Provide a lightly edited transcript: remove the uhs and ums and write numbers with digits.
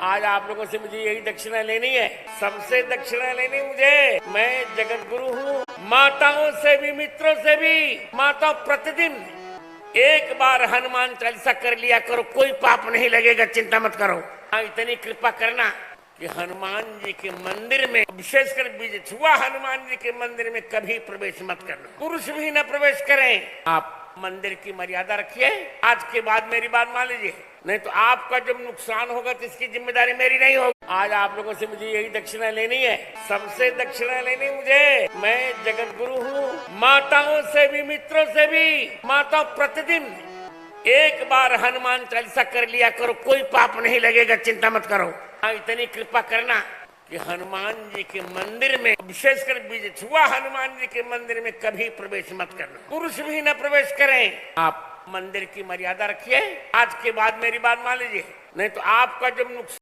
आज आप लोगों से मुझे यही दक्षिणा लेनी है, सबसे दक्षिणा लेनी मुझे। मैं जगत गुरु हूँ, माताओं से भी मित्रों से भी। माता प्रतिदिन एक बार हनुमान चालीसा कर लिया करो, कोई पाप नहीं लगेगा, चिंता मत करो। इतनी कृपा करना कि हनुमान जी के मंदिर में, विशेषकर छुआ हनुमान जी के मंदिर में कभी प्रवेश मत करना, पुरुष भी न प्रवेश करें। आप मंदिर की मर्यादा रखिए। आज के बाद मेरी बात मान लीजिए, नहीं तो आपका जब नुकसान होगा तो इसकी जिम्मेदारी मेरी नहीं होगी। आज आप लोगों से मुझे यही दक्षिणा लेनी है, सबसे दक्षिणा लेनी मुझे। मैं जगत गुरु हूँ, माताओं से भी मित्रों से भी। माता प्रतिदिन एक बार हनुमान चालीसा कर लिया करो, कोई पाप नहीं लगेगा, चिंता मत करो। इतनी कृपा करना कि हनुमान जी के मंदिर में, विशेषकर छुआ हनुमान जी के मंदिर में कभी प्रवेश मत करना, पुरुष भी न प्रवेश करें। आप मंदिर की मर्यादा रखिए। आज के बाद मेरी बात मान लीजिए, नहीं तो आपका जब नुकसान